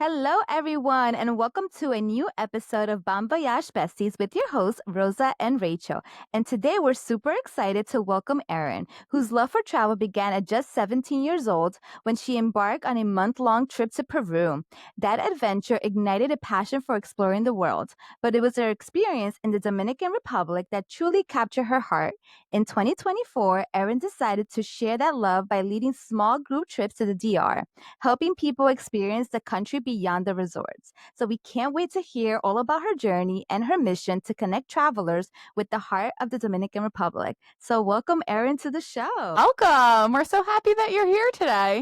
Hello, everyone, and welcome to a new episode of Bon Voyage Besties with your hosts, Rosa and Rachel. And today we're super excited to welcome Erin, whose love for travel began at just 17 years old when she embarked on a month-long trip to Peru. That adventure ignited a passion for exploring the world, but it was her experience in the Dominican Republic that truly captured her heart. In 2024, Erin decided to share that love by leading small group trips to the DR, helping people experience the country beyond the resorts. So we can't wait to hear all about her journey and her mission to connect travelers with the heart of the Dominican Republic. So welcome, Erin, to the show. Welcome. We're so happy that you're here today.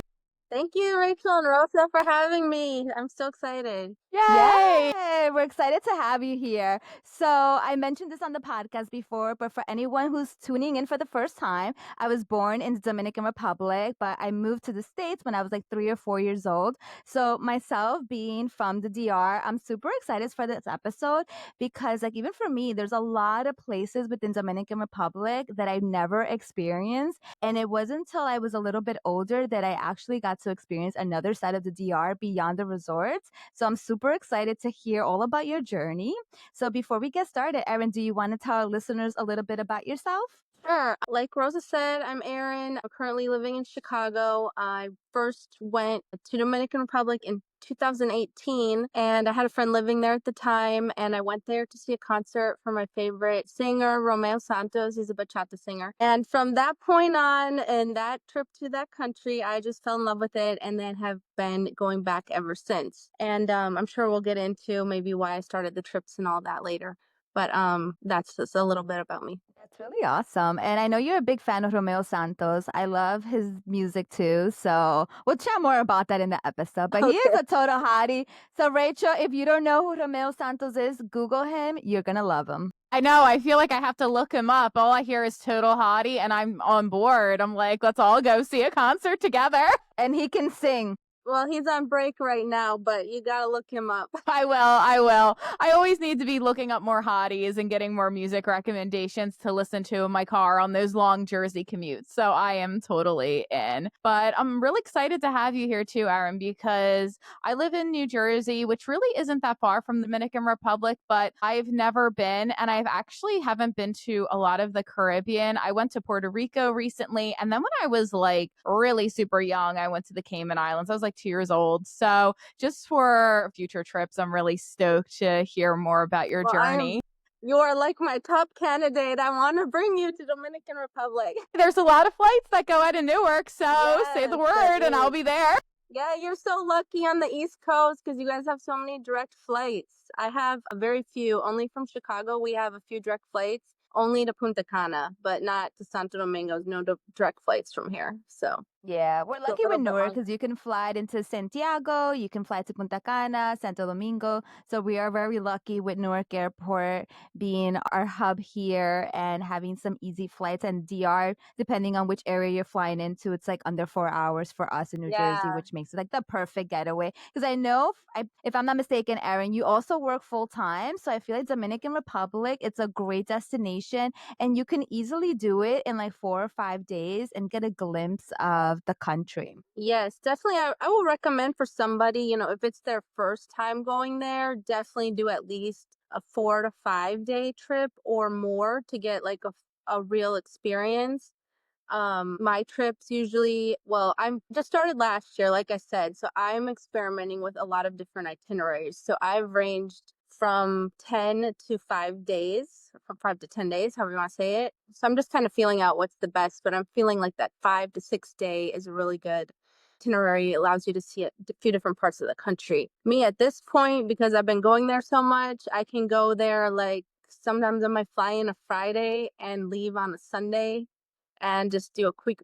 Thank you, Rachel and Rosa, for having me. I'm so excited. Yay. Yay! We're excited to have you here. So, I mentioned this on the podcast before, but for anyone who's tuning in for the first time, I was born in the Dominican Republic, but I moved to the States when I was like 3 or 4 years old. So, myself being from the DR, I'm super excited for this episode because, like, even for me, there's a lot of places within Dominican Republic that I've never experienced. And it wasn't until I was a little bit older that I actually got to experience another side of the DR beyond the resorts. So I'm super excited to hear all about your journey. So before we get started, Erin, do you want to tell our listeners a little bit about yourself? Sure. Like Rosa said, I'm Erin. I'm currently living in Chicago. I first went to Dominican Republic in 2018, and I had a friend living there at the time, and I went there to see a concert for my favorite singer, Romeo Santos. He's a bachata singer. And from that point on, and that trip to that country, I just fell in love with it and then have been going back ever since. And I'm sure we'll get into maybe why I started the trips and all that later. But that's just a little bit about me. That's really awesome. And I know you're a big fan of Romeo Santos. I love his music too. So we'll chat more about that in the episode. But he is Okay. a total hottie. So, Rachel, if you don't know who Romeo Santos is, Google him. You're going to love him. I know. I feel like I have to look him up. All I hear is total hottie, and I'm on board. I'm like, let's all go see a concert together. And he can sing. Well, he's on break right now, but you gotta look him up. I will. I will. I always need to be looking up more hotties and getting more music recommendations to listen to in my car on those long Jersey commutes. So I am totally in. But I'm really excited to have you here too, Erin, because I live in New Jersey, which really isn't that far from the Dominican Republic, but I've never been, and I've actually haven't been to a lot of the Caribbean. I went to Puerto Rico recently, and then when I was like really super young, I went to the Cayman Islands. I was like 2 years old. So just for future trips, I'm really stoked to hear more about your Well, journey. you are like my top candidate. I want to bring you to Dominican Republic. There's a lot of flights that go out of Newark, so say the Yes, word and I'll is. be there. Yeah, you're so lucky on the East Coast because you guys have so many direct flights. I have a very few. Only from Chicago, we have a few direct flights. Only to Punta Cana, but not to Santo Domingo. No direct flights from here. So Yeah, we're it's a lucky with little bit Newark long. because you can fly it into Santiago, you can fly to Punta Cana, Santo Domingo. So we are very lucky with Newark Airport being our hub here and having some easy flights. And DR, depending on which area you're flying into, it's like under 4 hours for us in New Jersey, Yeah. which makes it like the perfect getaway. Because I know, if I'm not mistaken, Erin, you also work full time. So I feel like Dominican Republic, it's a great destination and you can easily do it in like 4 or 5 days and get a glimpse of the country. Yes, definitely. I will recommend for somebody, if it's their first time going there, definitely do at least a 4 to 5 day trip or more to get like a real experience. My trips usually, well, I'm just started last year, like I said, so I'm experimenting with a lot of different itineraries. So I've ranged from 10 to 5 days, from 5 to 10 days, however you want to say it. So I'm just kind of feeling out what's the best, but I'm feeling like that 5 to 6 day is a really good itinerary. It allows you to see a few different parts of the country. Me at this point, because I've been going there so much, I can go there like sometimes I might fly in a Friday and leave on a Sunday and just do a quick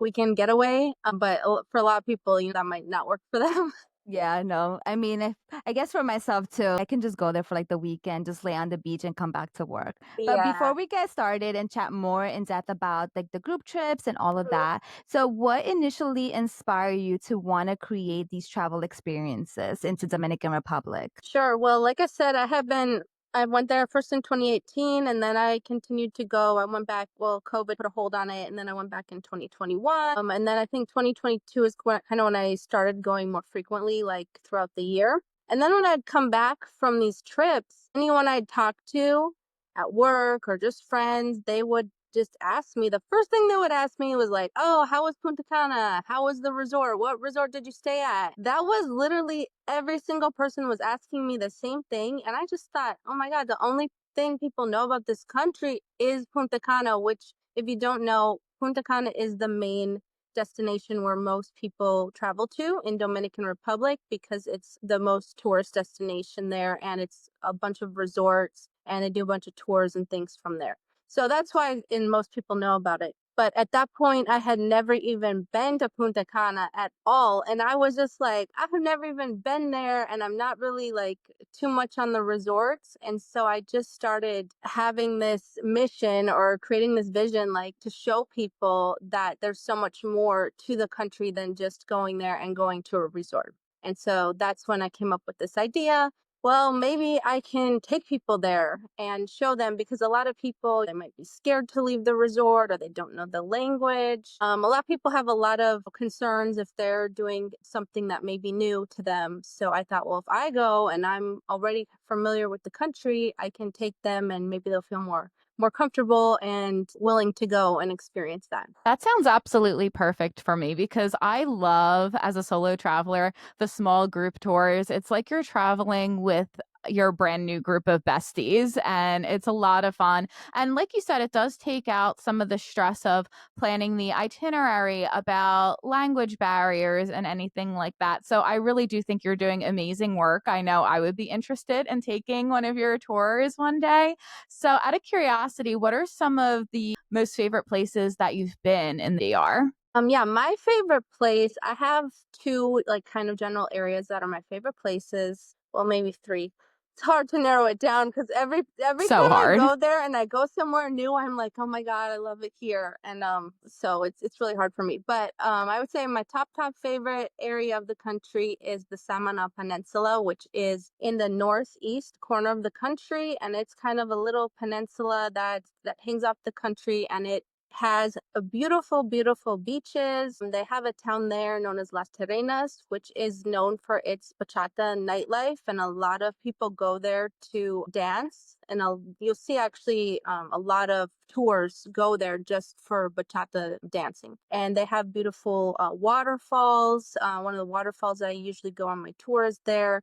weekend getaway. But for a lot of people, that might not work for them. Yeah, no. I mean, I guess for myself too, I can just go there for like the weekend, just lay on the beach and come back to work. But before Yeah. we get started and chat more in depth about like the group trips and all of that, so what initially inspired you to want to create these travel experiences into Dominican Republic? Sure. Well, like I said, I have been I went there first in 2018 and then I continued to go. I went back, well, COVID put a hold on it, and then I went back in 2021. And then I think 2022 is kind of when I started going more frequently, like throughout the year. And then when I'd come back from these trips, anyone I'd talk to at work or just friends, they would just ask me. The first thing they would ask me was like, "Oh, how was Punta Cana? How was the resort? What resort did you stay at?" That was literally every single person was asking me the same thing, and I just thought, "Oh my god, the only thing people know about this country is Punta Cana," which if you don't know, Punta Cana is the main destination where most people travel to in Dominican Republic because it's the most tourist destination there, and it's a bunch of resorts and they do a bunch of tours and things from there. So that's why and most people know about it. But at that point, I had never even been to Punta Cana at all. And I was just like, I've never even been there and I'm not really like too much on the resorts. And so I just started having this mission or creating this vision, like to show people that there's so much more to the country than just going there and going to a resort. And so that's when I came up with this idea. Well, maybe I can take people there and show them because a lot of people they might be scared to leave the resort or they don't know the language. A lot of people have a lot of concerns if they're doing something that may be new to them. So I thought, well, if I go and I'm already familiar with the country, I can take them and maybe they'll feel more comfortable and willing to go and experience that. That sounds absolutely perfect for me because I love, as a solo traveler, the small group tours. It's like you're traveling with your brand new group of besties, and it's a lot of fun. And like you said, it does take out some of the stress of planning the itinerary about language barriers and anything like that. So I really do think you're doing amazing work. I know I would be interested in taking one of your tours one day. So, out of curiosity, what are some of the most favorite places that you've been in the DR? Yeah, my favorite place, I have two like kind of general areas that are my favorite places. Well, maybe three. It's hard to narrow it down because every So time I hard. go there and I go somewhere new, I'm like, oh my god, I love it here, and so it's really hard for me. But I would say my top favorite area of the country is the Samana Peninsula, which is in the northeast corner of the country, and it's kind of a little peninsula that hangs off the country, and it has a beautiful beaches. They have a town there known as Las Terrenas, which is known for its bachata nightlife, and a lot of people go there to dance. And you'll see actually a lot of tours go there just for bachata dancing. And they have beautiful waterfalls. One of the waterfalls I usually go on my tours there,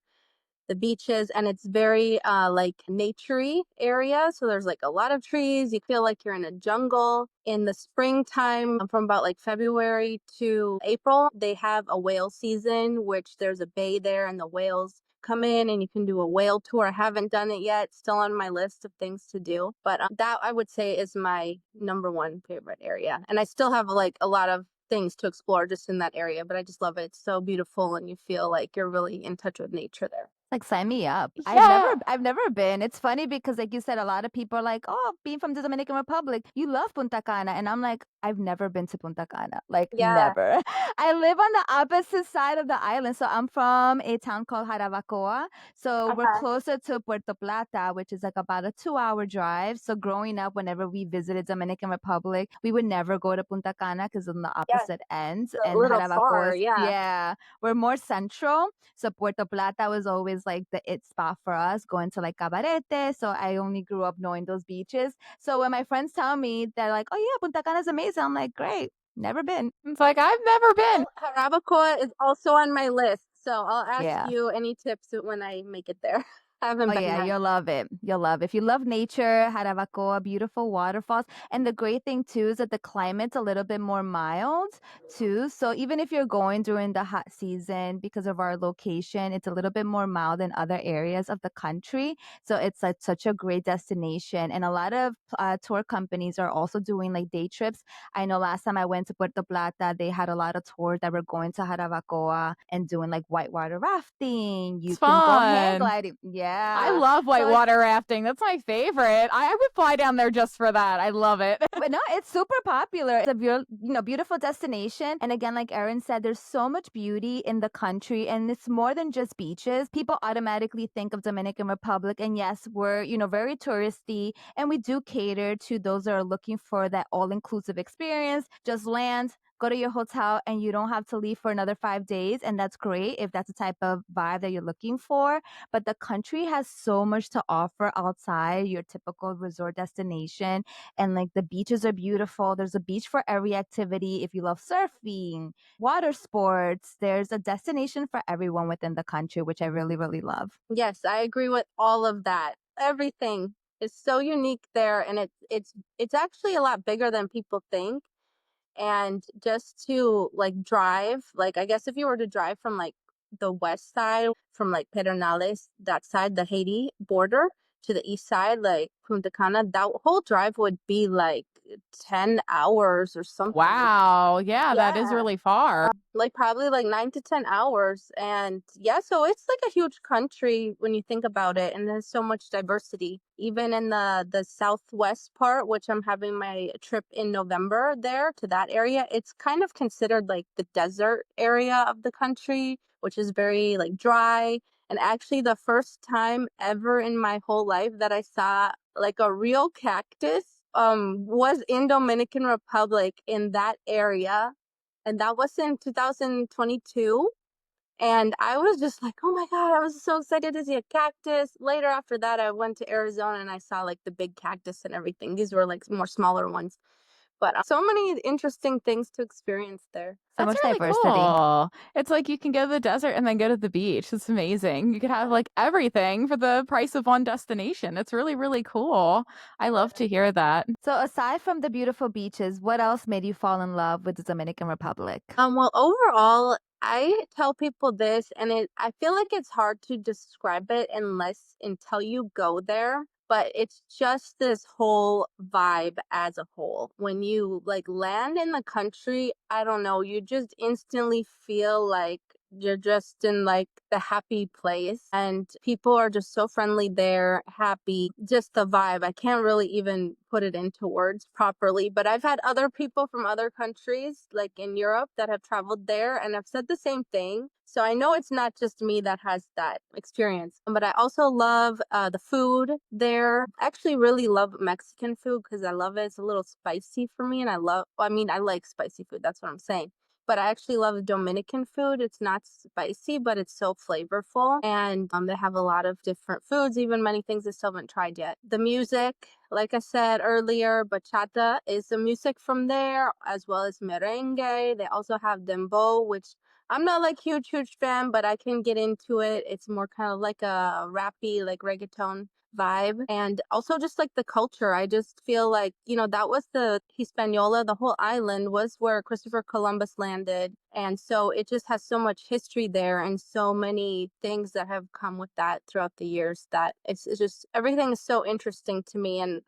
the beaches, and it's very like naturey area, so there's like a lot of trees. You feel like you're in a jungle. In the springtime, from about like February to April, they have a whale season, which there's a bay there and the whales come in and you can do a whale tour. I haven't done it yet, still on my list of things to do, but that I would say is my number one favorite area, and I still have like a lot of things to explore just in that area, but I just love it. It's so beautiful and you feel like you're really in touch with nature there. Like, sign me up. Yeah. I've never been. It's funny because like you said, a lot of people are like, "Oh, being from the Dominican Republic, you love Punta Cana." And I'm like, I've never been to Punta Cana. Like Yeah. never. I live on the opposite side of the island. So I'm from a town called Jarabacoa. So we're Uh-huh. closer to Puerto Plata, which is like about a 2 hour drive. So growing up, whenever we visited Dominican Republic, we would never go to Punta Cana because on the Yeah, opposite ends. a And little Jarabacoa far, is, yeah. yeah, we're more central. So Puerto Plata was always like the it spot for us, going to like Cabarete. So I only grew up knowing those beaches. So when my friends tell me, they're like, "Oh yeah, Punta Cana is amazing," I'm like, "Great, never been." It's like, I've never been. Well, Jarabacoa is also on my list, so I'll ask Yeah. you any tips when I make it there. I haven't Oh been yeah, yet. you'll love it. You'll love it. If you love nature, Jarabacoa, beautiful waterfalls. And the great thing too is that the climate's a little bit more mild too. So even if you're going during the hot season, because of our location, it's a little bit more mild than other areas of the country. So it's like such a great destination. And a lot of tour companies are also doing like day trips. I know last time I went to Puerto Plata, they had a lot of tours that were going to Jarabacoa and doing like whitewater rafting. You It's can go hang fun. gliding. Yeah, Yeah. I love So it's whitewater rafting. That's my favorite. I would fly down there just for that. I love it. but no, it's super popular. It's a beautiful destination. And again, like Erin said, there's so much beauty in the country, and it's more than just beaches. People automatically think of Dominican Republic, and yes, we're very touristy, and we do cater to those that are looking for that all-inclusive experience. Just land, go to your hotel, and you don't have to leave for another 5 days, and that's great if that's the type of vibe that you're looking for. But the country has so much to offer outside your typical resort destination, and like the beaches are beautiful. There's a beach for every activity. If you love surfing, water sports, there's a destination for everyone within the country, which I really, really love. Yes, I agree with all of that. Everything is so unique there, and it's actually a lot bigger than people think. And just to like drive, like I guess if you were to drive from like the west side, from like Pedernales, that side, the Haiti border, to the east side, like Punta Cana, that whole drive would be like 10 hours or something. Wow. Yeah, that is Yeah. really far. Like probably like 9 to 10 hours. And yeah, so it's like a huge country when you think about it, and there's so much diversity. Even in the southwest part, which I'm having my trip in November there to that area, it's kind of considered like the desert area of the country, which is very like dry. And actually the first time ever in my whole life that I saw like a real cactus was in Dominican Republic in that area, and that was in 2022. And I was just like, oh my God, I was so excited to see a cactus. Later after that, I went to Arizona and I saw like the big cactus and everything. These were like more smaller ones. But so many interesting things to experience there. So That's much really diversity. cool. It's like you can go to the desert and then go to the beach. It's amazing. You could have like everything for the price of one destination. It's really, really cool. I love to hear that. So aside from the beautiful beaches, what else made you fall in love with the Dominican Republic? Well, overall, I tell people this, and I feel like it's hard to describe it until you go there. But it's just this whole vibe as a whole. When you like land in the country, I don't know, you just instantly feel like you're just in like the happy place, and people are just so friendly there, happy, just the vibe. I can't really even put it into words properly, but I've had other people from other countries like in Europe that have traveled there and have said the same thing. So I know it's not just me that has that experience. But I also love the food there. I actually really love Mexican food because I love it. It's a little spicy for me, and I like spicy food. That's what I'm saying. But I actually love Dominican food. It's not spicy, but it's so flavorful. And they have a lot of different foods, even many things I still haven't tried yet. The music, like I said earlier, bachata is the music from there, as well as merengue. They also have dembow, which I'm not like huge fan, but I can get into it. It's more kind of like a rappy, like reggaeton vibe. And also just like the culture. I just feel like, that was the Hispaniola, the whole island was where Christopher Columbus landed. And so it just has so much history there and so many things that have come with that throughout the years that it's just everything is so interesting to me. And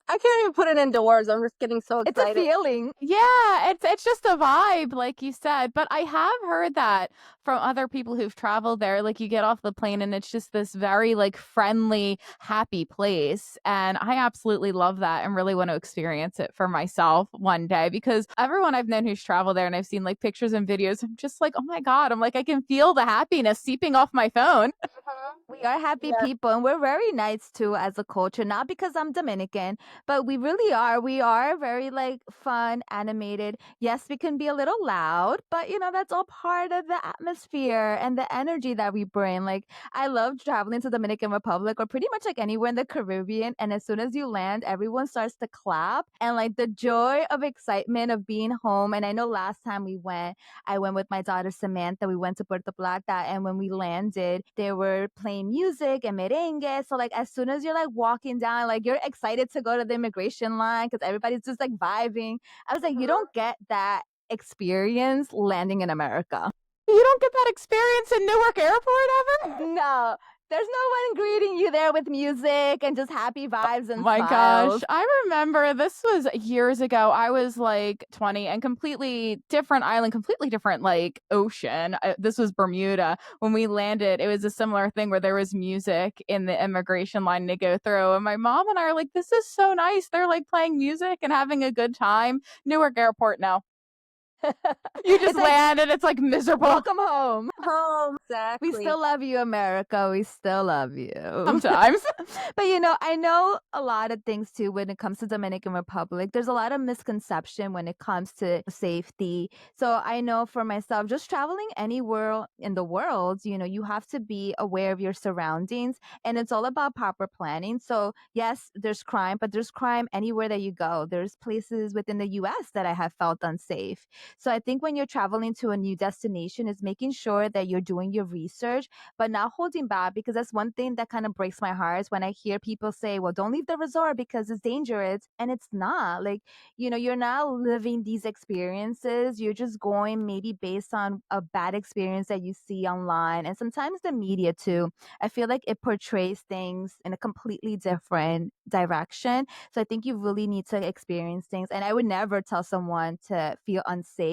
I can't even put it into words. I'm just getting so It's a excited. feeling. Yeah, it's just a vibe, like you said. But I have heard that from other people who've traveled there. Like you get off the plane and it's just this very like friendly, happy place. And I absolutely love that and really want to experience it for myself one day, because everyone I've known who's traveled there and I've seen like pictures and videos, I'm just like, oh my God, I'm like, I can feel the happiness seeping off my phone. We are happy Yeah. people, and we're very nice too as a culture. Not because I'm Dominican, but we really are. We are very like fun, animated. Yes, we can be a little loud, but that's all part of the atmosphere and the energy that we bring. Like I love traveling to Dominican Republic or pretty much like anywhere in the Caribbean, and as soon as you land, everyone starts to clap, and like the joy of excitement of being home. And I know last time I went with my daughter Samantha. We went to Puerto Plata, and when we landed, they were playing music and merengue. So like as soon as you're like walking down, like you're excited to go to the immigration line because everybody's just like vibing. I was like, you don't get that experience landing in America. You don't get that experience in Newark Airport ever? No. There's no one greeting you there with music and just happy vibes and My gosh, smiles. I remember this was years ago. I was like 20 and completely different island, completely different like ocean. This was Bermuda. When we landed, it was a similar thing where there was music in the immigration line to go through. And my mom and I are like, this is so nice. They're like playing music and having a good time. Newark Airport, no. You just It's like, land and it's like miserable welcome home. Home, We exactly. still love you, America. We still love you. sometimes. But I know a lot of things too when it comes to Dominican Republic. There's a lot of misconception when it comes to safety. So I know for myself, just traveling anywhere in the world, you have to be aware of your surroundings, and it's all about proper planning. So yes, there's crime, but there's crime anywhere that you go. There's places within the US that I have felt unsafe. So I think when you're traveling to a new destination is making sure that you're doing your research, but not holding back, because that's one thing that kind of breaks my heart is when I hear people say, well, don't leave the resort because it's dangerous. And it's not. Like, you're not living these experiences. You're just going maybe based on a bad experience that you see online. And sometimes the media too. I feel like it portrays things in a completely different direction. So I think you really need to experience things. And I would never tell someone to feel unsafe,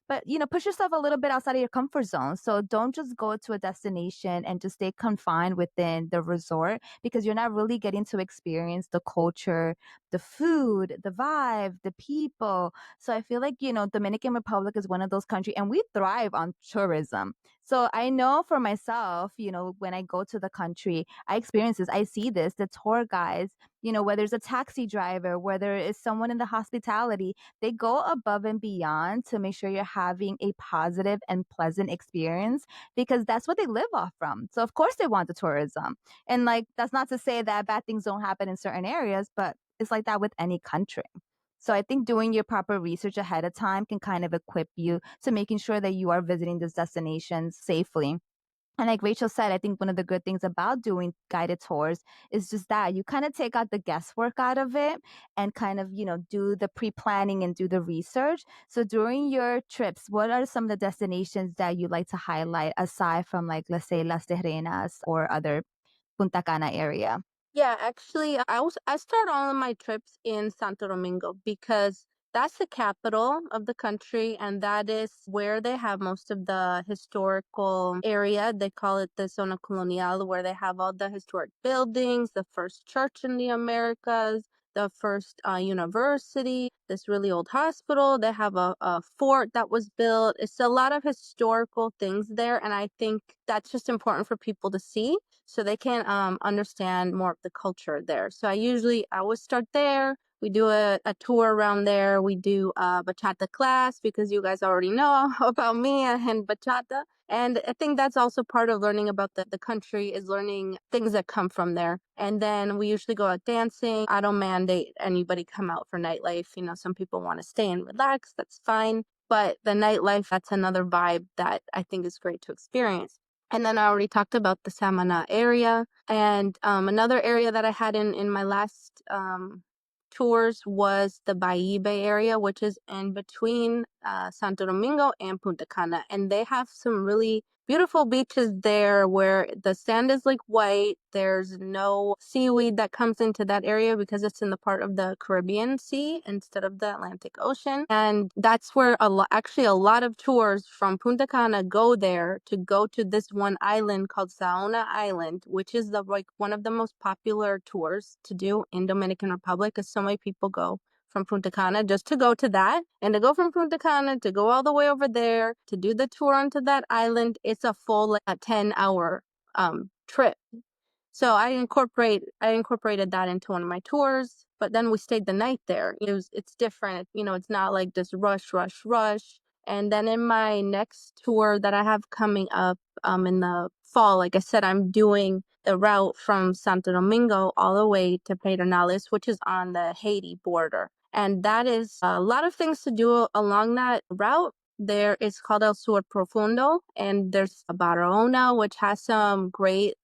but push yourself a little bit outside of your comfort zone. So don't just go to a destination and just stay confined within the resort, because you're not really getting to experience the culture, the food, the vibe, the people. So I feel like, Dominican Republic is one of those countries, and we thrive on tourism. So I know for myself, when I go to the country, I experience this. I see this, the tour guides, whether it's a taxi driver, whether it's someone in the hospitality, they go above and beyond to make sure you're having a positive and pleasant experience, because that's what they live off from. So of course they want the tourism. And like, that's not to say that bad things don't happen in certain areas, but it's like that with any country. So I think doing your proper research ahead of time can kind of equip you to making sure that you are visiting these destinations safely. And like Rachel said, I think one of the good things about doing guided tours is just that you kind of take out the guesswork out of it and kind of, do the pre planning and do the research. So during your trips, what are some of the destinations that you like to highlight aside from, like, let's say Las Terrenas or other Punta Cana area? Yeah, actually, I start all of my trips in Santo Domingo because that's the capital of the country, and that is where they have most of the historical area. They call it the Zona Colonial, where they have all the historic buildings, the first church in the Americas, the first university, this really old hospital. They have a fort that was built. It's a lot of historical things there, and I think that's just important for people to see so they can understand more of the culture there. So I always start there. We do a tour around there. We do a bachata class because you guys already know about me and bachata. And I think that's also part of learning about the country is learning things that come from there. And then we usually go out dancing. I don't mandate anybody come out for nightlife. Some people want to stay and relax. That's fine. But the nightlife, that's another vibe that I think is great to experience. And then I already talked about the Samana area. And another area that I had in my last tours was the Baibe area, which is in between Santo Domingo and Punta Cana. And they have some really beautiful beaches there where the sand is like white. There's no seaweed that comes into that area because it's in the part of the Caribbean Sea instead of the Atlantic Ocean. And that's where actually a lot of tours from Punta Cana go there to go to this one island called Saona Island, which is one of the most popular tours to do in Dominican Republic, because so many people go from Punta Cana just to go to that, and to go from Punta Cana to go all the way over there to do the tour onto that island. It's a full 10-hour trip. So I incorporated that into one of my tours, but then we stayed the night there. It's different. It's not like this rush, rush, rush. And then in my next tour that I have coming up in the fall, like I said, I'm doing the route from Santo Domingo all the way to Pedernales, which is on the Haiti border. And that is a lot of things to do along that route. There is called El Sur Profundo, and there's Barahona, which has some great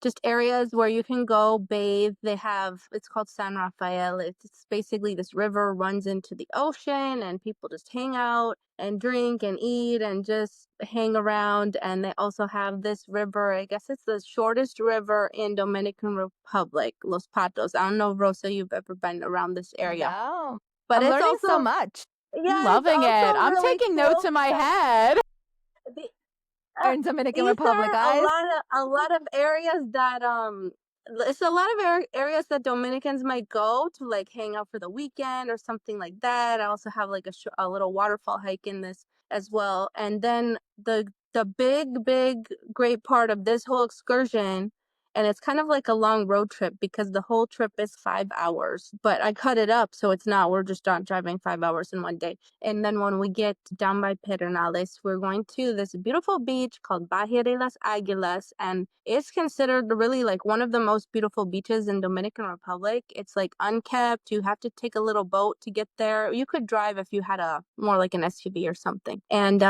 just areas where you can go bathe. They have, it's called San Rafael. It's basically this river runs into the ocean, and people just hang out and drink and eat and just hang around. And they also have this river. I guess it's the shortest river in Dominican Republic, Los Patos. I don't know, Rosa, you've ever been around this area, No. but I'm it's learning so also, much. I'm yeah, it's loving it. also I'm really taking cool notes in my because head. the, We're in Dominican these Republic, are guys. a lot of areas that it's a lot of areas that Dominicans might go to, like, hang out for the weekend or something like that. I also have like a little waterfall hike in this as well. And then the big great part of this whole excursion, and it's kind of like a long road trip because the whole trip is 5 hours, but I cut it up so it's not, we're just not driving 5 hours in one day. And then when we get down by Pedernales, we're going to this beautiful beach called Bahia de las Águilas, and it's considered really like one of the most beautiful beaches in Dominican Republic. It's like unkept. You have to take a little boat to get there. You could drive if you had a more like an SUV or something. And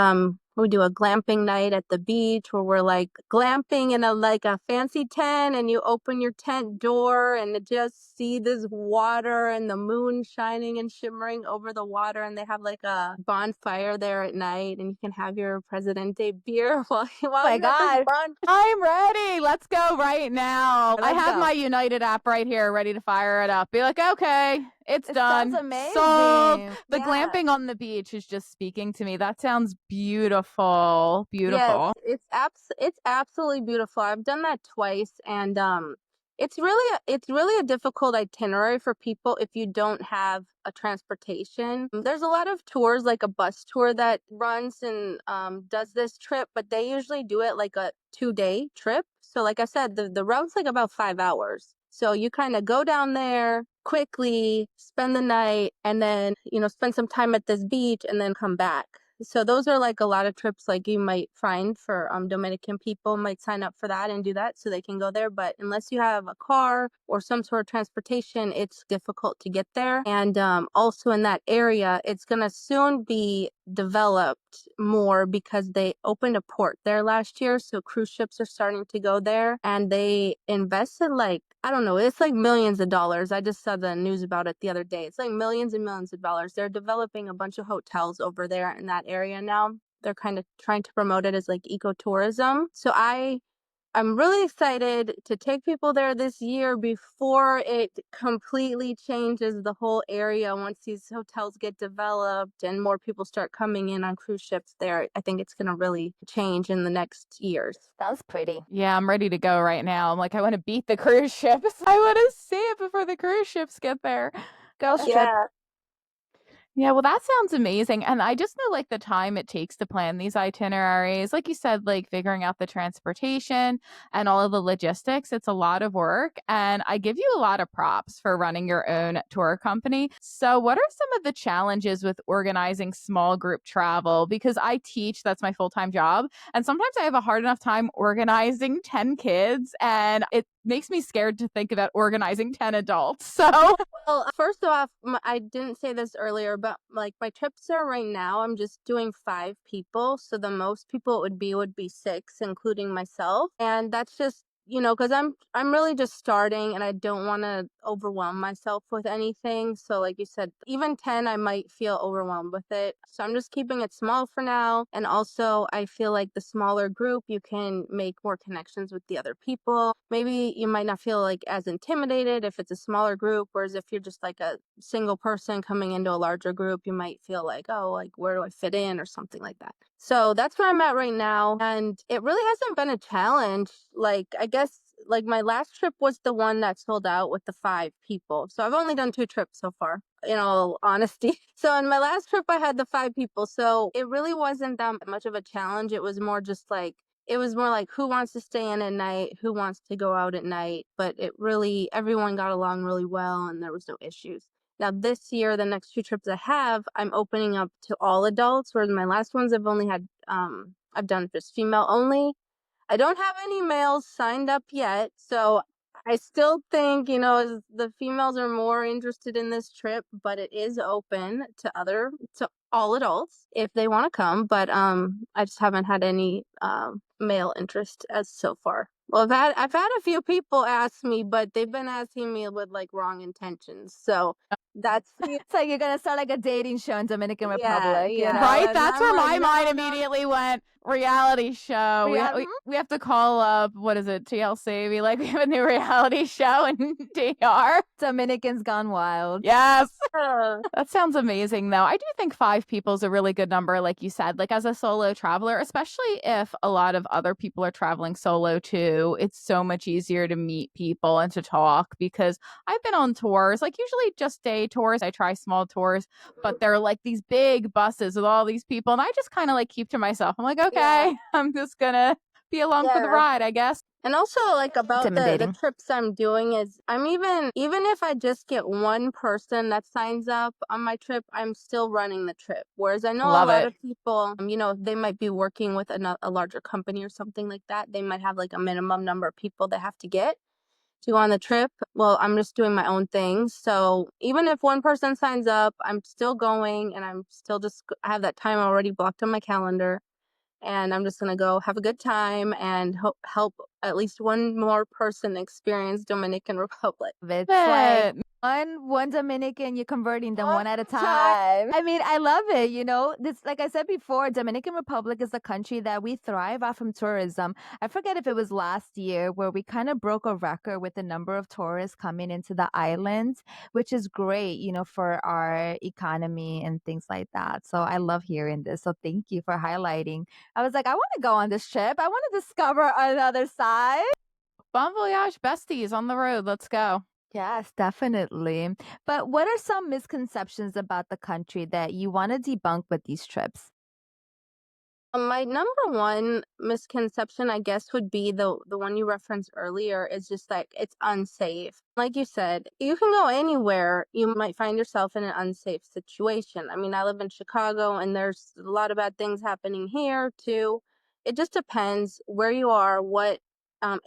we do a glamping night at the beach where we're like glamping in a fancy tent, and you open your tent door and just see this water and the moon shining and shimmering over the water, and they have like a bonfire there at night, and you can have your Presidente beer while Oh while my you're at this God. bonfire. I'm ready. Let's go right now. I Let's have go. my United app right here ready to fire it up. Be like, okay, it's It done. sounds amazing. Sold. The Yeah. glamping on the beach is just speaking to me. That sounds beautiful. Yes, Beautiful. it's absolutely beautiful. I've done that twice, and it's really a difficult itinerary for people if you don't have a transportation. There's a lot of tours, like a bus tour that runs and does this trip, but they usually do it like a 2-day trip. So like I said, the route's like about 5 hours. So you kind of go down there quickly, spend the night, and then, spend some time at this beach and then come back. So those are like a lot of trips like you might find for Dominican people might sign up for that and do that so they can go there. But unless you have a car or some sort of transportation, it's difficult to get there. And also in that area, it's gonna soon be developed more because they opened a port there last year. So cruise ships are starting to go there, and they invested like, I don't know, it's like millions of dollars. I just saw the news about it the other day. It's like millions and millions of dollars. They're developing a bunch of hotels over there in that area now. They're kind of trying to promote it as like ecotourism. So I'm really excited to take people there this year before it completely changes the whole area. Once these hotels get developed and more people start coming in on cruise ships there, I think it's going to really change in the next years. Sounds pretty. Yeah, I'm ready to go right now. I'm like, I want to beat the cruise ships. I want to see it before the cruise ships get there. Girls trip. Yeah. Yeah, well, that sounds amazing. And I just know like the time it takes to plan these itineraries. Like you said, like figuring out the transportation and all of the logistics, it's a lot of work. And I give you a lot of props for running your own tour company. So, what are some of the challenges with organizing small group travel? Because I teach, that's my full time job. And sometimes I have a hard enough time organizing 10 kids, and it makes me scared to think about organizing 10 adults. So, Well, first off, I didn't say this earlier, but like my trips are right now, I'm just doing 5 people. So the most people it would be 6, including myself. And that's just, because I'm really just starting and I don't want to overwhelm myself with anything. So like you said, even 10, I might feel overwhelmed with it. So I'm just keeping it small for now. And also, I feel like the smaller group, you can make more connections with the other people. Maybe you might not feel like as intimidated if it's a smaller group, whereas if you're just like a single person coming into a larger group, you might feel like, oh, like where do I fit in or something like that. So that's where I'm at right now. And it really hasn't been a challenge. Like, I guess like my last trip was the one that sold out with the 5 people. So I've only done 2 trips so far, in all honesty. So in my last trip, I had the 5 people. So it really wasn't that much of a challenge. It was more just like, who wants to stay in at night, who wants to go out at night. But everyone got along really well and there was no issues. Now this year, the next 2 trips I have, I'm opening up to all adults, whereas my last ones I've done just female only. I don't have any males signed up yet, so I still think, the females are more interested in this trip, but it is open to all adults if they want to come. But I just haven't had any male interest as so far. Well, I've had a few people ask me, but they've been asking me with like wrong intentions. So that's So you're gonna start like a dating show in Dominican yeah, Republic, you yeah. know? Right? And That's I'm where like, my no, mind no, no. immediately went. Reality show. We, Real- we we have to call up, what is it, TLC? Be like, we have a new reality show in DR. Dominicans gone wild. Yes. Uh, That sounds amazing, though. I do think 5 people is a really good number, like you said. Like, as a solo traveler, especially if a lot of other people are traveling solo too, it's so much easier to meet people and to talk because I've been on tours, like, usually just day tours. I try small tours, but they're like these big buses with all these people, and I just kind of like keep to myself. I'm like, yeah, okay, I'm just gonna be along for the yeah. ride, I guess. And also like about the Intimidating. trips I'm doing is I'm even if I just get one person that signs up on my trip, I'm still running the trip. Whereas I know a Love lot it. of people, they might be working with a larger company or something like that. They might have like a minimum number of people they have to get to go on the trip. Well, I'm just doing my own thing. So even if one person signs up, I'm still going and I'm still I have that time already blocked on my calendar and I'm just gonna go have a good time and help at least one more person experience Dominican Republic. It's like It. one Dominican, you're converting them One one at a time. time. I mean, I love it. You know, this, like I said before, Dominican Republic is a country that we thrive off from tourism. I forget if it was last year where we kind of broke a record with the number of tourists coming into the islands, which is great, you know, for our economy and things like that. So I love hearing this. So thank you for highlighting. I was like, I want to go on this trip. I want to discover another side. Bon voyage, besties on the road. Let's go. Yes, definitely. But what are some misconceptions about the country that you want to debunk with these trips? My number one misconception, I guess, would be the one you referenced earlier is just like it's unsafe. Like you said, you can go anywhere. You might find yourself in an unsafe situation. I mean, I live in Chicago and there's a lot of bad things happening here too. It just depends where you are, what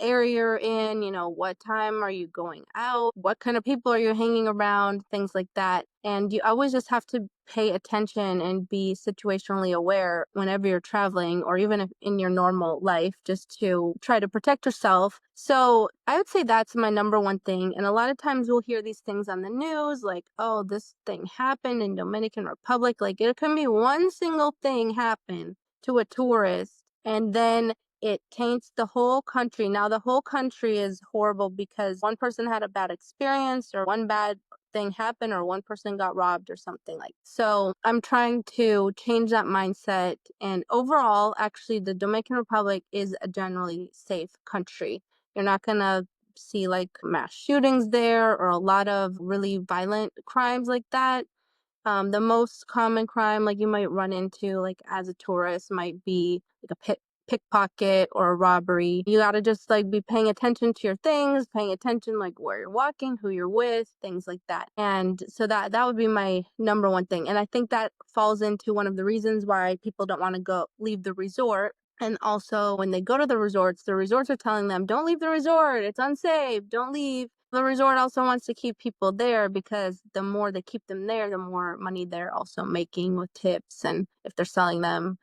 area you're in, what time are you going out, what kind of people are you hanging around, things like that. And you always just have to pay attention and be situationally aware whenever you're traveling or even if in your normal life, just to try to protect yourself. So I would say that's my number one thing. And a lot of times we'll hear these things on the news like, oh, this thing happened in Dominican Republic. Like it can be one single thing happen to a tourist and then it taints the whole country. Now the whole country is horrible because one person had a bad experience or one bad thing happened or one person got robbed or something like. So I'm trying to change that mindset and overall actually the Dominican Republic is a generally safe country. You're not going to see like mass shootings there or a lot of really violent crimes like that. The most common crime like you might run into like as a tourist might be like a pickpocket or a robbery. You got to just like be paying attention to your things, paying attention like where you're walking, who you're with, things like that. And so that would be my number one thing. And I think that falls into one of the reasons why people don't want to go leave the resort. And also, when they go to the resorts are telling them, don't leave the resort. It's unsafe. Don't leave. The resort also wants to keep people there because the more they keep them there, the more money they're also making with tips and if they're selling them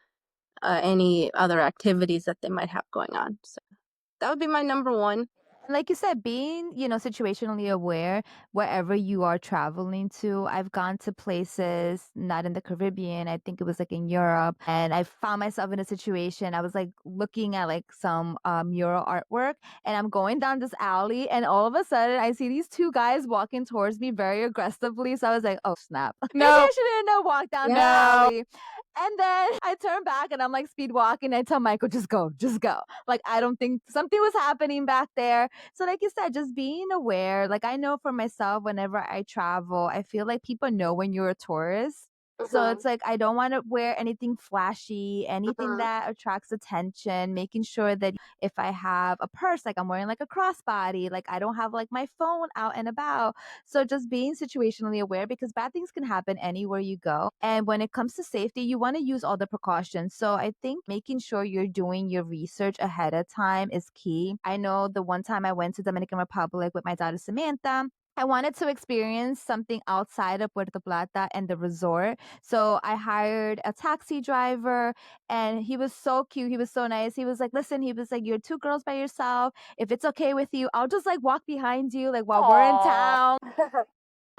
any other activities that they might have going on. So that would be my number one. Like you said, being, you know, situationally aware wherever you are traveling to. I've gone to places not in the Caribbean. I think it was like in Europe. And I found myself in a situation. I was like looking at like some mural artwork and I'm going down this alley and all of a sudden I see these two guys walking towards me very aggressively. So I was like, oh snap. Maybe No, I shouldn't have walked down this no. alley. And then I turn back and I'm like speed walking. I tell Michael, just go, just go. Like I don't think something was happening back there. So, like you said, just being aware. Like, I know for myself, whenever I travel, I feel like people know when you're a tourist. So Mhm, it's like I don't want to wear anything flashy, anything mhm. that attracts attention, making sure that if I have a purse, like I'm wearing like a crossbody, like I don't have like my phone out and about. So just being situationally aware because bad things can happen anywhere you go. And when it comes to safety, you want to use all the precautions. So I think making sure you're doing your research ahead of time is key. I know the one time I went to Dominican Republic with my daughter Samantha, I wanted to experience something outside of Puerto Plata and the resort. So I hired a taxi driver and he was so cute. He was so nice. He was like, listen, he was like, you're two girls by yourself. If it's okay with you, I'll just like walk behind you, like while we're in Aw, town.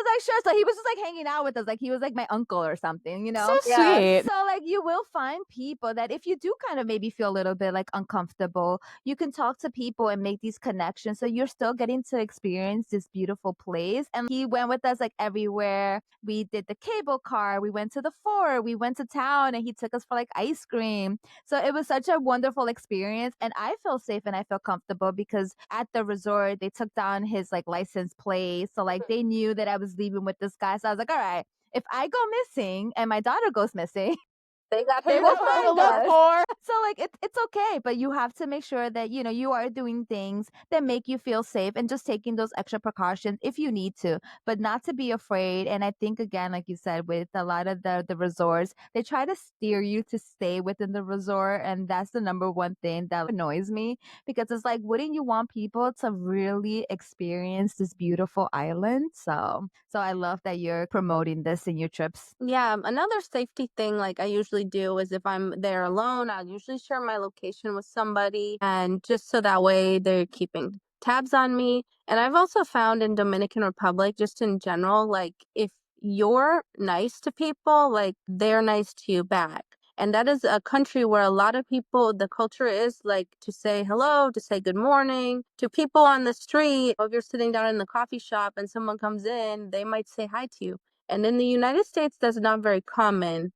Was like, sure. So he was just like hanging out with us, like he was like my uncle or something, you so know? Yeah. sweet. So like you will find people that if you do kind of maybe feel a little bit like uncomfortable, you can talk to people and make these connections. So you're still getting to experience this beautiful place. And he went with us like everywhere. We did the cable car, we went to the fort, we went to town and he took us for like ice cream. So it was such a wonderful experience. And I feel safe and I feel comfortable because at the resort, they took down his like license plate. So like they knew that I was leaving with this guy. So I was like, all right, if I go missing and my daughter goes missing, They got they They who will know to who to find find look us. us. for. So like it's okay, but you have to make sure that you are doing things that make you feel safe and just taking those extra precautions if you need to, but not to be afraid. And I think again, like you said, with a lot of the resorts, they try to steer you to stay within the resort, and that's the number one thing that annoys me because it's like, wouldn't you want people to really experience this beautiful island? So I love that you're promoting this in your trips. Yeah, another safety thing like I usually do is if I'm there alone, I'll usually share my location with somebody and just so that way they're keeping tabs on me. And I've also found in Dominican Republic, just in general, like if you're nice to people, like they're nice to you back. And that is a country where a lot of people, the culture is like to say hello, to say good morning to people on the street. If you're sitting down in the coffee shop and someone comes in, they might say hi to you. And in the United States, that's not very common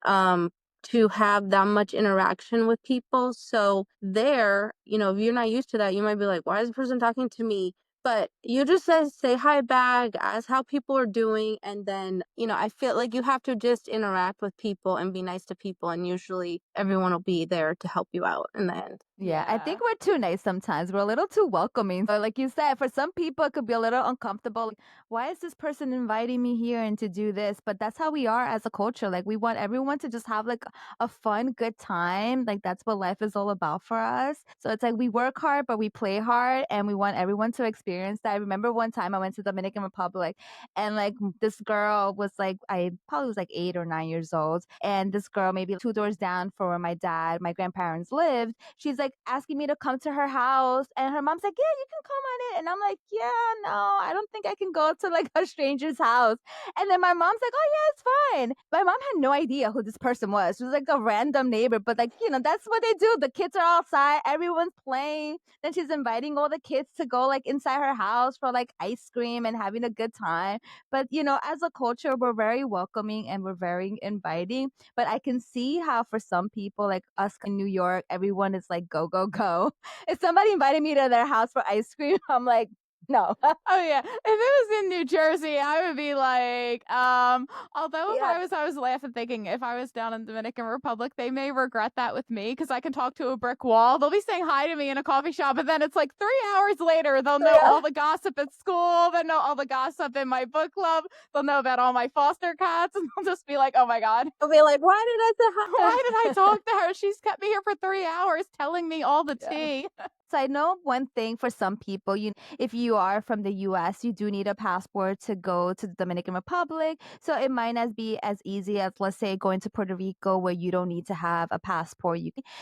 um, to have that much interaction with people. So there, if you're not used to that, you might be like, why is the person talking to me? But you just say hi back, ask how people are doing. And then, I feel like you have to just interact with people and be nice to people. And usually everyone will be there to help you out in the end. Yeah, I Yeah. think we're too nice sometimes. We're a little too welcoming. So, like you said, for some people, it could be a little uncomfortable. Like, why is this person inviting me here and to do this? But that's how we are as a culture. Like, we want everyone to just have like a fun, good time. Like, that's what life is all about for us. So, it's like we work hard, but we play hard, and we want everyone to experience that. I remember one time I went to Dominican Republic, and like this girl was like, I probably was like 8 or 9 years old. And this girl, maybe two doors down from where my grandparents lived, she's like asking me to come to her house. And her mom's like, yeah, you can come on in. And I'm like, yeah, no, I don't think I can go to like a stranger's house. And then my mom's like, oh, yeah, it's fine. My mom had no idea who this person was. She was like a random neighbor. But like, that's what they do. The kids are outside, everyone's playing. Then she's inviting all the kids to go like inside her house for like ice cream and having a good time. But, as a culture, we're very welcoming and we're very inviting. But I can see how for some people, like us in New York, everyone is like, go, go, go. If somebody invited me to their house for ice cream, I'm like, no. Oh yeah. If it was in New Jersey, I would be like, although if Yeah. I was laughing thinking if I was down in Dominican Republic, they may regret that with me because I can talk to a brick wall. They'll be saying hi to me in a coffee shop, and then it's like 3 hours later, they'll know Yeah. all the gossip at school, they'll know all the gossip in my book club, they'll know about all my foster cats, and they'll just be like, oh my God, I'll be like, why did I say hi? why did I talk to her? She's kept me here for 3 hours telling me all the Yeah. tea. So I know one thing for some people, if you are from the US, you do need a passport to go to the Dominican Republic. So it might not be as easy as, let's say, going to Puerto Rico where you don't need to have a passport.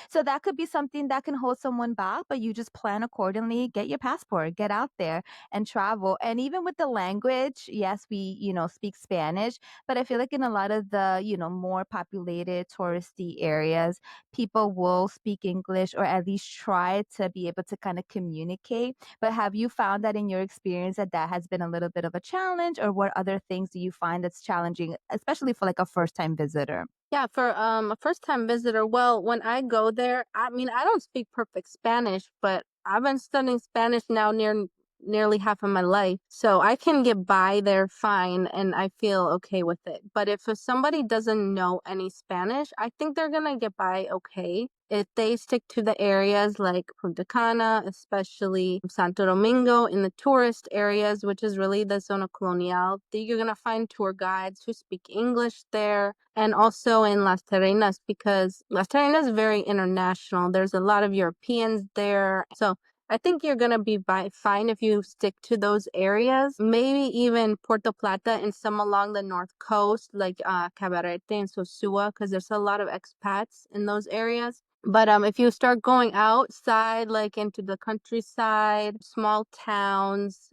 So that could be something that can hold someone back, but you just plan accordingly, get your passport, get out there and travel. And even with the language, yes, we, speak Spanish, but I feel like in a lot of the, more populated touristy areas, people will speak English or at least try to be able to kind of communicate. But have you found that in your experience that has been a little bit of a challenge, or what other things do you find that's challenging, especially for like a first time visitor? Yeah, for a first time visitor, well, when I go there, I mean, I don't speak perfect Spanish, but I've been studying Spanish now nearly half of my life. So I can get by there fine and I feel okay with it. But if somebody doesn't know any Spanish, I think they're gonna get by okay. If they stick to the areas like Punta Cana, especially Santo Domingo in the tourist areas, which is really the zona colonial, you're gonna find tour guides who speak English there. And also in Las Terrenas, because Las Terrenas is very international. There's a lot of Europeans there. So I think you're gonna be fine if you stick to those areas. Maybe even Puerto Plata and some along the north coast, like Cabarete and Sosua, because there's a lot of expats in those areas. But if you start going outside, like into the countryside, small towns,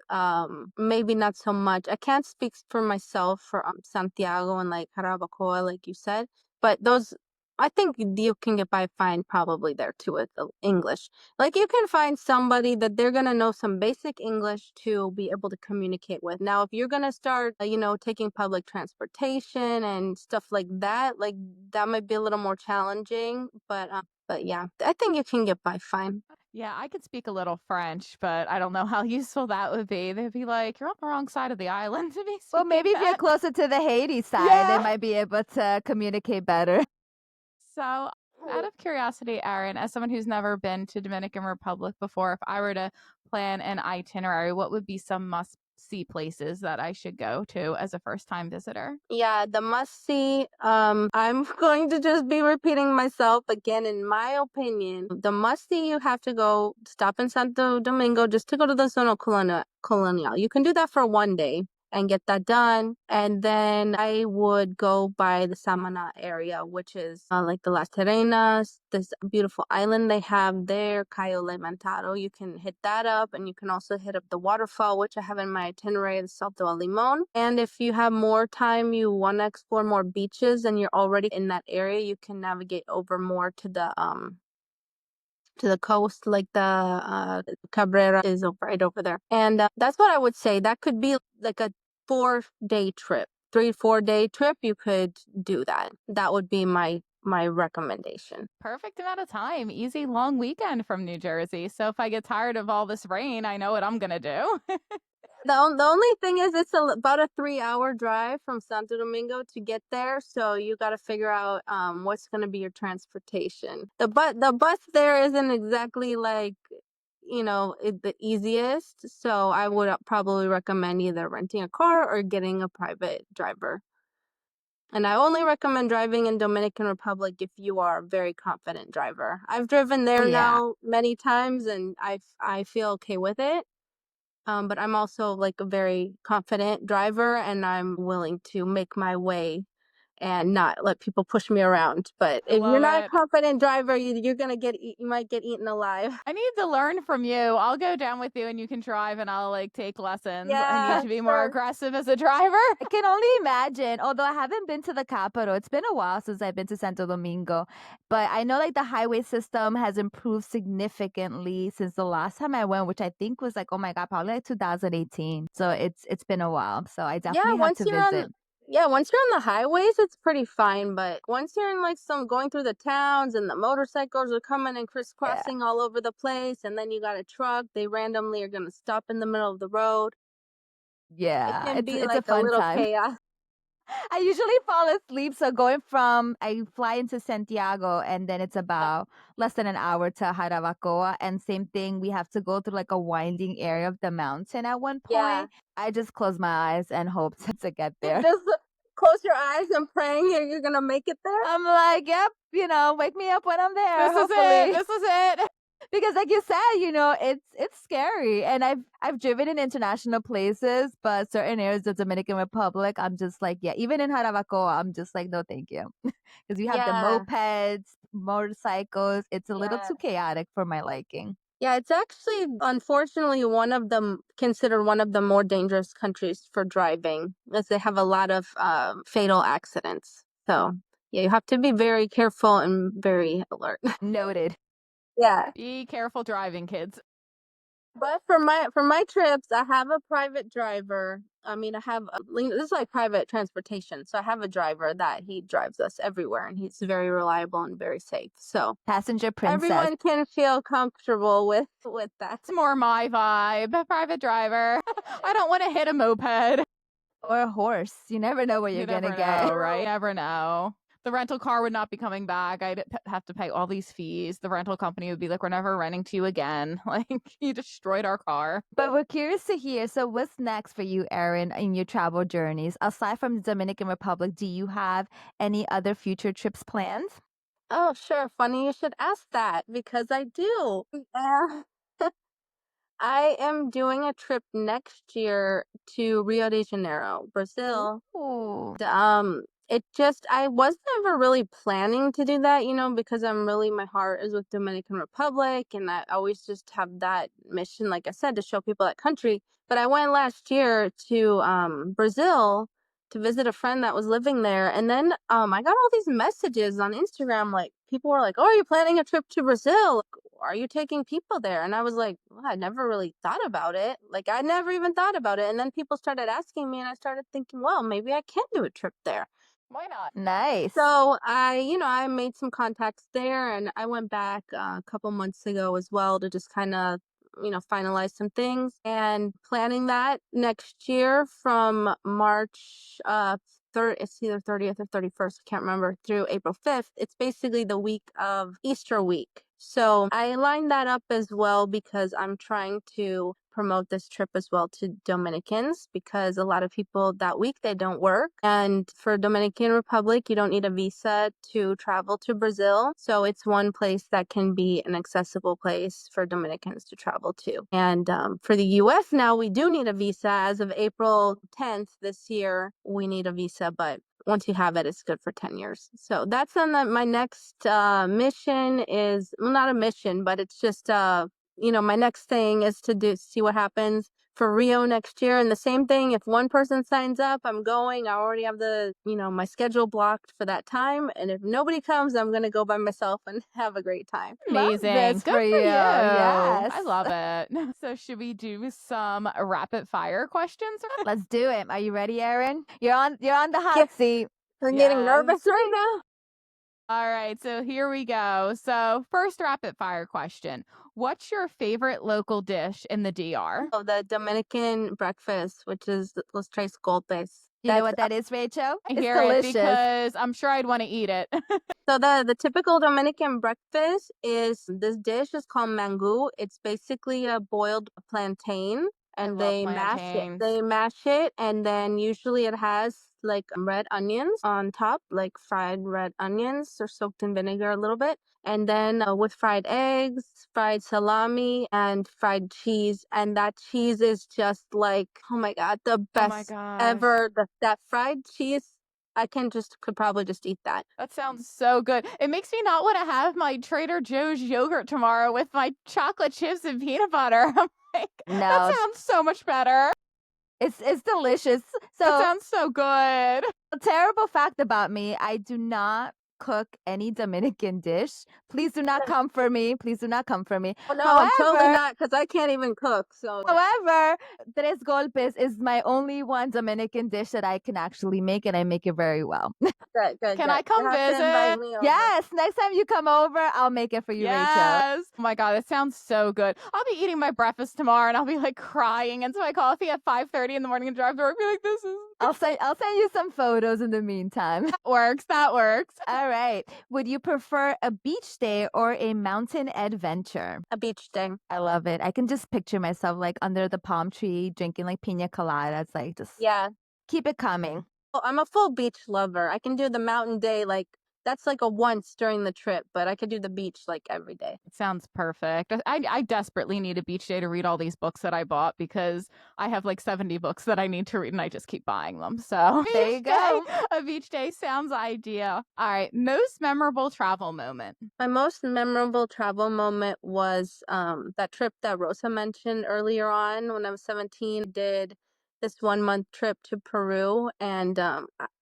maybe not so much. I can't speak for myself for Santiago and like Jarabacoa, like you said, but those I think you can get by fine probably there too with the English. Like you can find somebody that they're gonna know some basic English to be able to communicate with. Now, if you're gonna start, taking public transportation and stuff like that might be a little more challenging. But yeah, I think you can get by fine. Yeah, I could speak a little French, but I don't know how useful that would be. They'd be like, "You're on the wrong side of the island to be Well, speaking maybe if you're that." closer to the Haiti side, they Yeah. might be able to communicate better. So, out of curiosity, Erin, as someone who's never been to Dominican Republic before, if I were to plan an itinerary, what would be some must see places that I should go to as a first time visitor? Yeah, the must see. I'm going to just be repeating myself again. In my opinion, the must see, you have to go stop in Santo Domingo just to go to the Zona Colonial. You can do that for one day and get that done. And then I would go by the Samana area, which is like the Las Terrenas, this beautiful island they have there, Cayo Levantado. You can hit that up, and you can also hit up the waterfall, which I have in my itinerary, the Salto del Limon. And if you have more time, you want to explore more beaches, and you're already in that area, you can navigate over more to the coast, like the Cabrera is right over there. And that's what I would say. That could be like a 4-day trip, 3-4 day trip. You could do that. That would be my recommendation. Perfect amount of time. Easy long weekend from New Jersey. So, if I get tired of all this rain, I know what I'm going to do. The only thing is it's about a 3-hour drive from Santo Domingo to get there, so you got to figure out what's going to be your transportation. The bus there isn't exactly like the easiest, so I would probably recommend either renting a car or getting a private driver. And I only recommend driving in Dominican Republic if you are a very confident driver. I've driven there Yeah. now many times, and I feel okay with it. But I'm also like a very confident driver, and I'm willing to make my way and not let people push me around. But I if you're love not a it. confident driver, you're gonna you might get eaten alive. I need to learn from you. I'll go down with you and you can drive and I'll like take lessons. I need Yeah, to be more sure. aggressive as a driver. I can only imagine, although I haven't been to the capital. It's been a while since I've been to Santo Domingo, but I know like the highway system has improved significantly since the last time I went, which I think was like, oh my God, probably like 2018. So it's been a while. So I Yeah, definitely have to visit. once you're on the highways, it's pretty fine. But once you're in like some going through the towns and the motorcycles are coming and Yeah. crisscrossing all over the place, and then you got a truck, they randomly are gonna stop in the middle of the road. It Yeah, can be it's a like a fun little time. chaos. I usually fall asleep. So I fly into Santiago and then it's about less than an hour to Jarabacoa. And same thing, we have to go through like a winding area of the mountain at one Yeah. point. I just close my eyes and hope to get You there. just close your eyes and praying you're gonna make it there. I'm like, yep, wake me up when I'm there, This is it. hopefully. This is it. Because like you said, it's scary. And I've driven in international places, but certain areas of Dominican Republic, I'm just like, yeah, even in Jarabacoa, I'm just like, no, thank you. Because you have the Yeah. mopeds, motorcycles. It's a little Yeah. too chaotic for my liking. Yeah, it's actually unfortunately considered one of the more dangerous countries for driving, as they have a lot of fatal accidents. So yeah, you have to be very careful and very alert. Noted. Yeah. Be careful driving, kids. But for my trips, I have a private driver. I mean, this is like private transportation, so I have a driver that he drives us everywhere, and he's very reliable and very safe. So Passenger princess everyone can feel comfortable with that. It's more my vibe. A private driver. I don't want to hit a moped. or a horse. You never know what You you're going to never get. know, right? You never know. The rental car would not be coming back. Have to pay all these fees. The rental company would be like, we're never renting to you again. Like, you destroyed our car. But we're curious to hear. So, what's next for you, Erin, in your travel journeys? Aside from the Dominican Republic, do you have any other future trips planned? Oh, sure. Funny you should ask that because I do. I am doing a trip next year to Rio de Janeiro, Brazil. Ooh. It just I was never really planning to do that, because my heart is with Dominican Republic, and I always just have that mission, like I said, to show people that country. But I went last year to Brazil to visit a friend that was living there, and then I got all these messages on Instagram, like people were like, "Oh, are you planning a trip to Brazil? Are you taking people there?" And I was like, well, I never really thought about it. Like I never even thought about it. And then people started asking me, and I started thinking, well, maybe I can do a trip there. Why not? Nice. So I made some contacts there, and I went back a couple months ago as well to just kind of, finalize some things and planning that next year from March third. It's either 30th or 31st. I can't remember, through April 5th. It's basically the week of Easter week. So I lined that up as well because I'm trying to promote this trip as well to Dominicans, because a lot of people that week they don't work, and for Dominican Republic you don't need a visa to travel to Brazil, so it's one place that can be an accessible place for Dominicans to travel to. And for the US now we do need a visa. As of April 10th this year we need a visa, but once you have it, it's good for 10 years. So that's on my next mission is, well, not a mission, but it's just my next thing is to see what happens for Rio next year. And the same thing, if one person signs up, I'm going. I already have my schedule blocked for that time. And if nobody comes, I'm going to go by myself and have a great time. Love Amazing. this Good for for you. you. Yes. I love it. So should we do some rapid fire questions? Let's do it. Are you ready, Erin? You're on the hot Yeah. seat. I'm getting Yes. nervous right now. All right, so here we go. So, first rapid fire question. What's your favorite local dish in the DR? Oh, the Dominican breakfast, which is los tres golpes. You know That's what that is, Rachel? I It's hear it delicious. because I'm sure I'd want to eat it. So the typical Dominican breakfast is, this dish is called mango. It's basically a boiled plantain, and love they mash it. plantains. They mash it, and then usually it has like red onions on top, like fried red onions or soaked in vinegar a little bit, and then with fried eggs, fried salami, and fried cheese. And that cheese is just like, oh my god, the Oh my best gosh. ever. That fried cheese, could probably just eat that. That sounds so good. It makes me not want to have my Trader Joe's yogurt tomorrow with my chocolate chips and peanut butter. I'm like, No, that sounds so much better. it's delicious. That So, sounds so good. a terrible fact about me, I do not cook any Dominican dish. Please do not come for me. Please do not come for me. Oh no, I'm totally However, not, because I can't even cook. So However, tres golpes is my only one Dominican dish that I can actually make, and I make it very well. good. Can I come You have to visit? invite me over. Yes, next time you come over, I'll make it for you, Rachel. Yes. Oh my god, that sounds so good. I'll be eating my breakfast tomorrow and I'll be like crying into my coffee at 5:30 in the morning and drive to work. Be like, this is I'll send you some photos in the meantime. that works. That works. All right. Would you prefer a beach day or a mountain adventure? A beach day. I love it. I can just picture myself like under the palm tree drinking like pina coladas, like just Yeah. keep it coming. Well, I'm a full beach lover. I can do the mountain day, like that's like a once during the trip, but I could do the beach like every day. It sounds perfect. I desperately need a beach day to read all these books that I bought because I have like 70 books that I need to read and I just keep buying them. So There you go. A beach day sounds ideal. All right. Most memorable travel moment. My most memorable travel moment was that trip that Rosa mentioned earlier on. When I was 17, I did this 1 month trip to Peru, and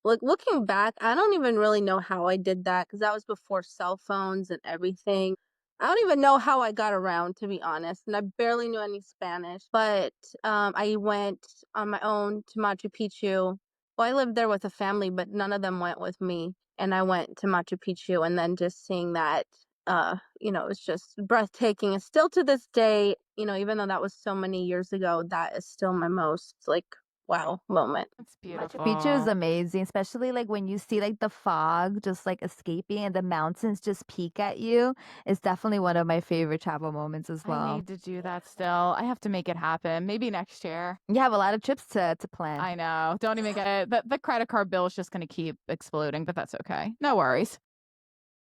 looking back, I don't even really know how I did that, because that was before cell phones and everything. I don't even know how I got around, to be honest, and I barely knew any Spanish. But I went on my own to Machu Picchu. Well, I lived there with a family, but none of them went with me. And I went to Machu Picchu, and then just seeing that, it was just breathtaking. And still to this day, even though that was so many years ago, that is still my most like wow moment. That's Machu beautiful. Picchu is amazing, especially like when you see like the fog just like escaping and the mountains just peek at you. It's definitely one of my favorite travel moments as I well. need to do that still. I have to make it happen. Maybe next year. You have a lot of trips to plan. I know. Don't even get it. The credit card bill is just going to keep exploding, but that's okay. No worries.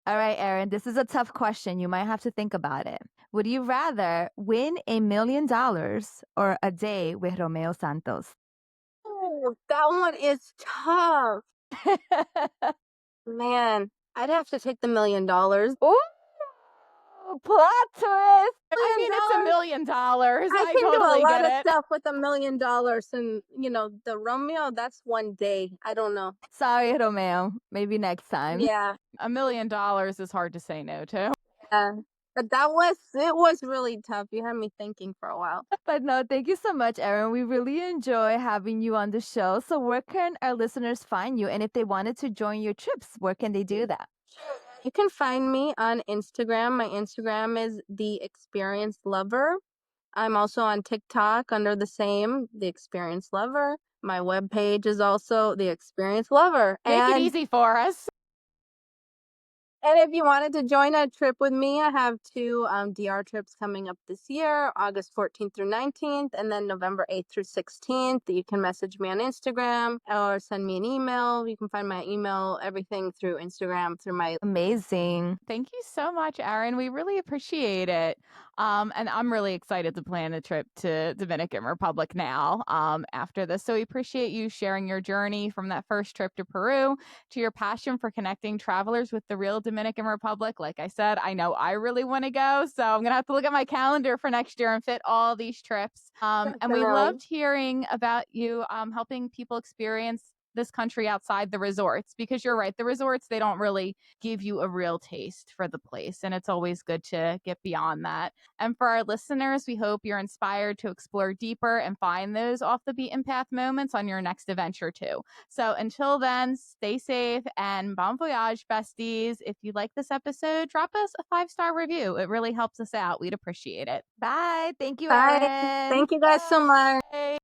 All right, Erin, this is a tough question. You might have to think about it. Would you rather win $1 million or a day with Romeo Santos? Oh, that one is tough. Man, I'd have to take the $1 million. Ooh, plot twist. I mean, it's $1 million. I I can do a totally lot get of it. stuff with $1 million, and the Romeo, that's one day. I don't know. Sorry, Romeo. Maybe next time. Yeah, $1 million is hard to say no to. yeah. But it was really tough. You had me thinking for a while. But no, thank you so much, Erin. We really enjoy having you on the show. So, where can our listeners find you? And if they wanted to join your trips, where can they do that? You can find me on Instagram. My Instagram is The Experience Lover. I'm also on TikTok under The Experience Lover. My webpage is also The Experience Lover. Make it easy for us. And if you wanted to join a trip with me, I have two DR trips coming up this year, August 14th through 19th, and then November 8th through 16th. You can message me on Instagram or send me an email. You can find my email, everything through Instagram, through my... Amazing. Thank you so much, Erin. We really appreciate it. And I'm really excited to plan a trip to Dominican Republic now after this. So we appreciate you sharing your journey from that first trip to Peru to your passion for connecting travelers with the real Dominican Republic. Like I said, I know I really want to go. So I'm going to have to look at my calendar for next year and fit all these trips. And we Definitely. loved hearing about you helping people experience this country outside the resorts, because you're right, the resorts, they don't really give you a real taste for the place, and it's always good to get beyond that. And for our listeners, we hope you're inspired to explore deeper and find those off the beaten path moments on your next adventure too. So until then, stay safe and bon voyage, besties. If you like this episode, drop us a 5-star review. It really helps us out. We'd appreciate it. Bye. Thank you, Bye. Erin. Thank you guys so much. Bye.